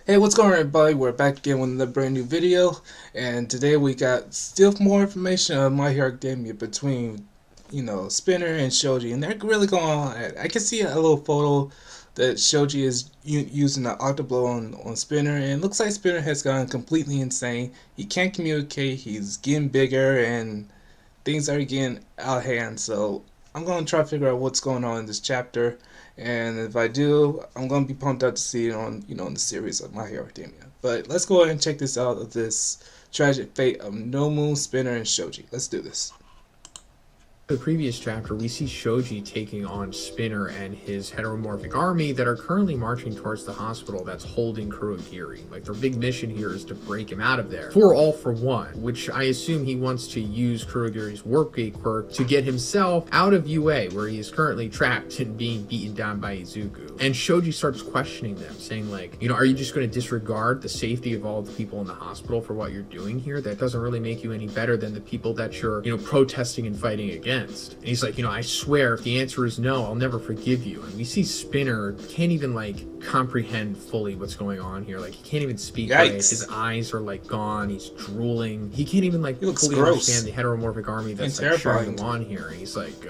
Hey, what's going on, everybody? We're back again with another brand new video, and today we got still more information on My Hero Academia between, Spinner and Shoji, and they're really going on. I can see a little photo that Shoji is using the Octoblow on Spinner, and it looks like Spinner has gone completely insane. He can't communicate, he's getting bigger, and things are getting out of hand. So I'm going to try to figure out what's going on in this chapter. And if I do, I'm gonna be pumped up to see it on, in the series of My Hero Academia. But let's go ahead and check this out of this tragic fate of Nomu, Spinner, and Shoji. Let's do this. The previous chapter, we see Shoji taking on Spinner and his heteromorphic army that are currently marching towards the hospital that's holding Kurogiri. Like, their big mission here is to break him out of there for All For One, which I assume he wants to use Kurogiri's Warp Gate quirk to get himself out of UA, where he is currently trapped and being beaten down by Izuku. And Shoji starts questioning them, saying like, are you just going to disregard the safety of all the people in the hospital for what you're doing here? That doesn't really make you any better than the people that you're, protesting and fighting against. And he's like, I swear if the answer is no, I'll never forgive you. And we see Spinner can't even comprehend fully what's going on here. Like, he can't even speak right. His eyes are gone. He's drooling. He can't even fully understand the heteromorphic army that's cheering him on here. And he's like,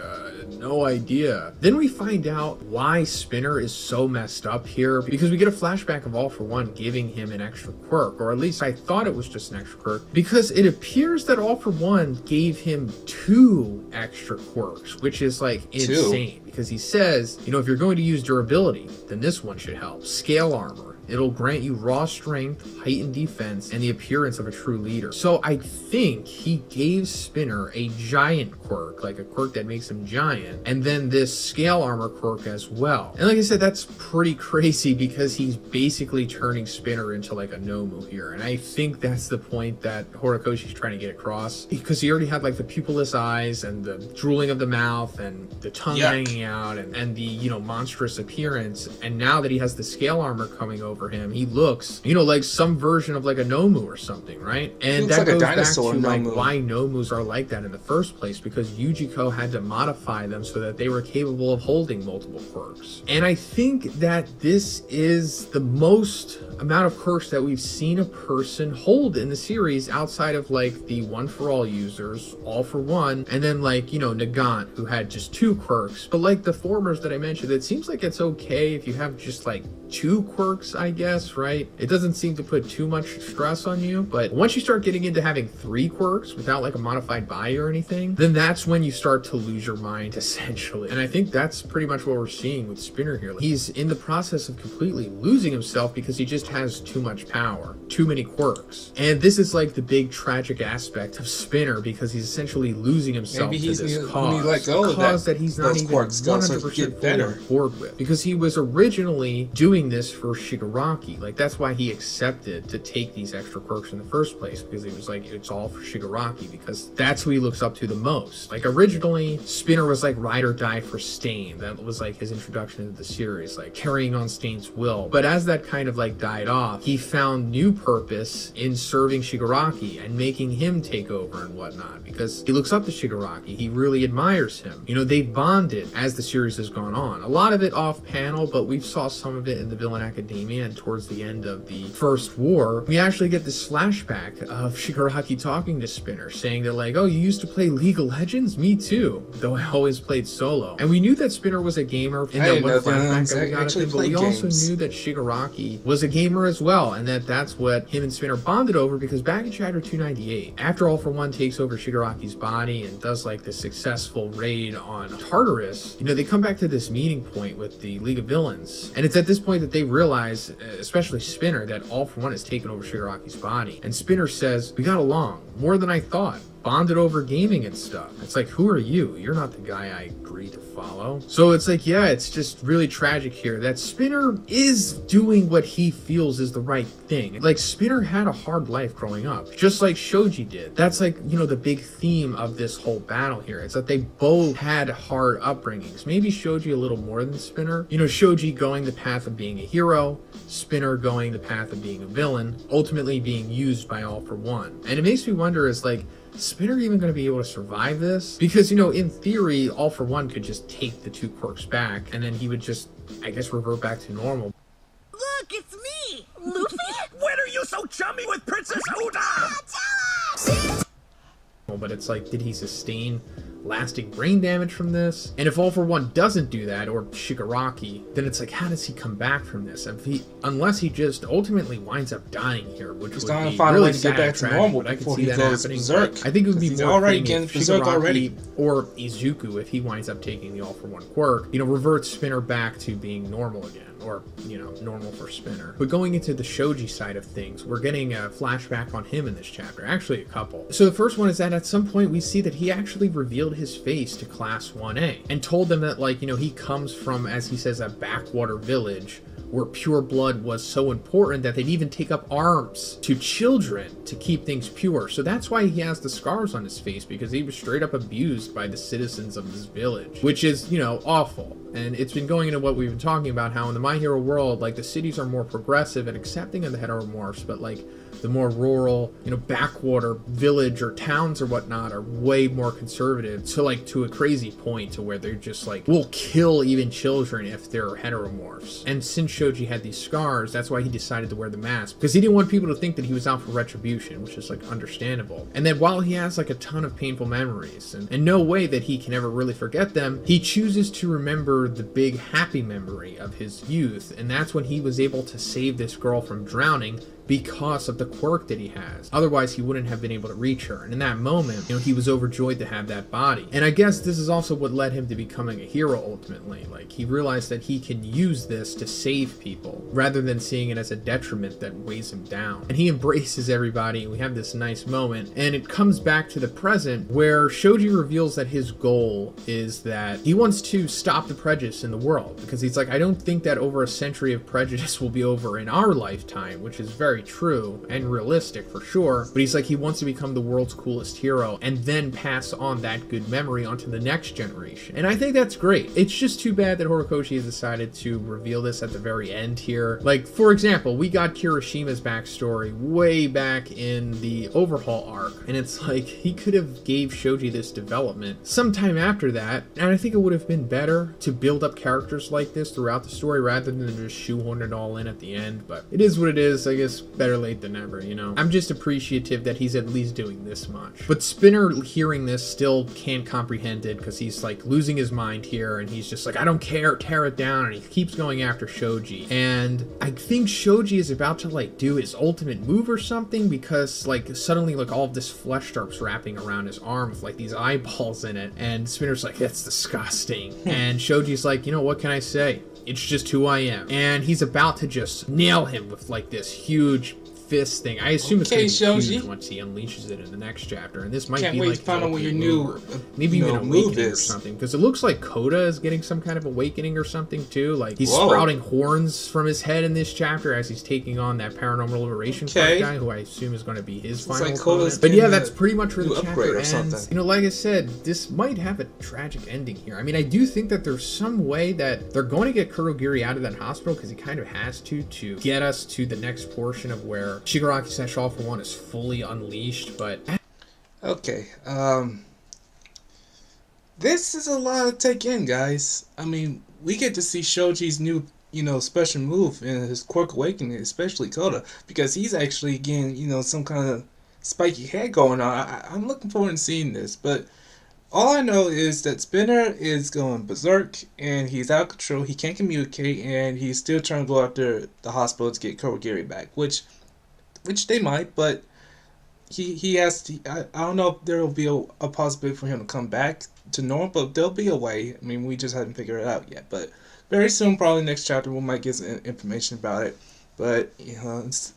no idea. Then we find out why Spinner is so messed up here, because we get a flashback of All For One giving him an extra quirk, or at least I thought it was just an extra quirk, because it appears that All For One gave him 2 extra quirks, which is insane. Because he says, if you're going to use durability, then this one should help. Scale armor. It'll grant you raw strength, heightened defense, and the appearance of a true leader. So I think he gave Spinner a giant quirk, like a quirk that makes him giant, and then this scale armor quirk as well. And like I said, that's pretty crazy because he's basically turning Spinner into a Nomu here. And I think that's the point that Horikoshi's trying to get across, because he already had the pupilless eyes and the drooling of the mouth and the tongue hanging out and the, monstrous appearance. And now that he has the scale armor coming over him, he looks like some version of a Nomu or something, right? And that goes back to why Nomus are like that in the first place, because Yujiko had to modify them so that they were capable of holding multiple quirks. And I think that this is the most amount of quirks that we've seen a person hold in the series, outside of the One For All users, All For One, and then Nagant, who had just 2 quirks. But the formers that I mentioned, it seems like it's okay if you have just 2 quirks, I guess, right? It doesn't seem to put too much stress on you. But once you start getting into having 3 quirks without a modified body or anything, then that's when you start to lose your mind, essentially. And I think that's pretty much what we're seeing with Spinner here. He's in the process of completely losing himself because he just has too much power, too many quirks. And this is the big tragic aspect of Spinner, because he's essentially losing himself to this cause that he's not even 100% fully on board with, because he was originally doing this for Shigaraki. That's why he accepted to take these extra quirks in the first place, because he was it's all for Shigaraki, because that's who he looks up to the most. Originally, Spinner was ride or die for Stain. That was his introduction into the series, carrying on Stain's will. But as that kind of died off, he found new purpose in serving Shigaraki and making him take over and whatnot, because he looks up to Shigaraki. He really admires him. They bonded as the series has gone on. A lot of it off panel, but we saw some of it in the Villain Academia, and towards the end of the first war, we actually get this flashback of Shigaraki talking to Spinner, saying that oh, you used to play League of Legends? Me too, though I always played solo. And we knew that Spinner was a gamer in that one flashback that we got of him, but we also knew that Shigaraki was a gamer as well, and that's what him and Spinner bonded over, because back in chapter 298, after All For One takes over Shigaraki's body and does this successful raid on Tartarus, they come back to this meeting point with the League of Villains, and it's at this point that they realize, especially Spinner, that All For One has taken over Shigaraki's body. And Spinner says, we got along more than I thought, bonded over gaming and stuff. It's who are you? You're not the guy I agreed to follow. So it's it's just really tragic here that Spinner is doing what he feels is the right thing. Spinner had a hard life growing up, just like Shoji did. That's the big theme of this whole battle here. It's that they both had hard upbringings. Maybe Shoji a little more than Spinner. Shoji going the path of being a hero, Spinner going the path of being a villain, ultimately being used by All For One. And it makes me wonder, is Spinner even going to be able to survive this? Because, in theory, All For One could just take the 2 quirks back, and then he would just, I guess, revert back to normal. Look, it's me, Luffy. chummy with Princess Uda! But it's like, did he sustain lasting brain damage from this? And if All for One doesn't do that, or Shigaraki, then it's like, how does he come back from this? Unless he just ultimately winds up dying here, which would be find really a way to sad, get back to tragic, normal but I could before see he that goes happening. berserk. I think it would be He's more already fitting getting if berserk Shigaraki already. or Izuku, if he winds up taking the All for One quirk, reverts Spinner back to being normal again. Or, normal for Spinner. But going into the Shoji side of things, we're getting a flashback on him in this chapter. Actually, a couple. So the first one is that at some point we see that he actually revealed his face to Class 1A and told them that, he comes from, as he says, a backwater village where pure blood was so important that they'd even take up arms to children to keep things pure. So that's why he has the scars on his face, because he was straight up abused by the citizens of this village, which is, awful. And it's been going into what we've been talking about, how in the My Hero world, the cities are more progressive and accepting of the heteromorphs, but the more rural, backwater village or towns or whatnot are way more conservative. So to a crazy point to where they're just we'll kill even children if they're heteromorphs. And since Shoji had these scars, that's why he decided to wear the mask, because he didn't want people to think that he was out for retribution, which is understandable. And then while he has a ton of painful memories and no way that he can ever really forget them, he chooses to remember the big happy memory of his youth, and that's when he was able to save this girl from drowning because of the quirk that he has. Otherwise, he wouldn't have been able to reach her. And in that moment, he was overjoyed to have that body. And I guess this is also what led him to becoming a hero ultimately. He realized that he can use this to save people rather than seeing it as a detriment that weighs him down. And he embraces everybody, and we have this nice moment. And it comes back to the present where Shoji reveals that his goal is that he wants to stop the prejudice in the world, because he's I don't think that over a century of prejudice will be over in our lifetime, which is very true and realistic for sure, but he's he wants to become the world's coolest hero and then pass on that good memory onto the next generation. And I think that's great. It's just too bad that Horikoshi has decided to reveal this at the very end here. For example, we got Kirishima's backstory way back in the Overhaul arc, and it's he could have gave Shoji this development sometime after that, and I think it would have been better to build up characters like this throughout the story rather than just shoehorn it all in at the end. But it is what it is. I guess better late than never, I'm just appreciative that he's at least doing this much. But Spinner, hearing this, still can't comprehend it, because he's losing his mind here, and he's just I don't care, tear it down, and he keeps going after Shoji. And I think Shoji is about to do his ultimate move or something, because suddenly all of this flesh starts wrapping around his arm with these eyeballs in it, and Spinner's that's disgusting. And Shoji's what can I say? It's just who I am. And he's about to just nail him with this huge fist thing. I assume it's going to be huge once he unleashes it in the next chapter, and this might be wait to find out what your new maybe even awakening or something, because it looks like Koda is getting some kind of awakening or something too. He's sprouting horns from his head in this chapter as he's taking on that paranormal liberation guy, who I assume is going to be his final opponent. But yeah, that's pretty much where the chapter ends. Like I said, this might have a tragic ending here. I mean, I do think that there's some way that they're going to get Kurogiri out of that hospital, because he kind of has to get us to the next portion of where Shigaraki / All for One is fully unleashed. But okay, this is a lot to take in, guys. I mean, we get to see Shoji's new, special move in his Quirk Awakening, especially Koda, because he's actually getting, some kind of spiky head going on. I'm looking forward to seeing this, but all I know is that Spinner is going berserk, and he's out of control. He can't communicate, and he's still trying to go after the hospital to get Kurogiri back, which they might, but he has to. I don't know if there will be a possibility for him to come back to normal, but there'll be a way. I mean, we just haven't figured it out yet, but very soon, probably next chapter, we might get some information about it. But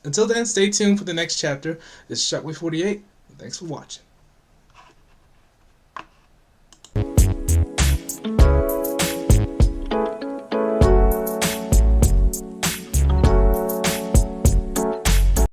until then, stay tuned for the next chapter. This is Shockwave 48. Thanks for watching.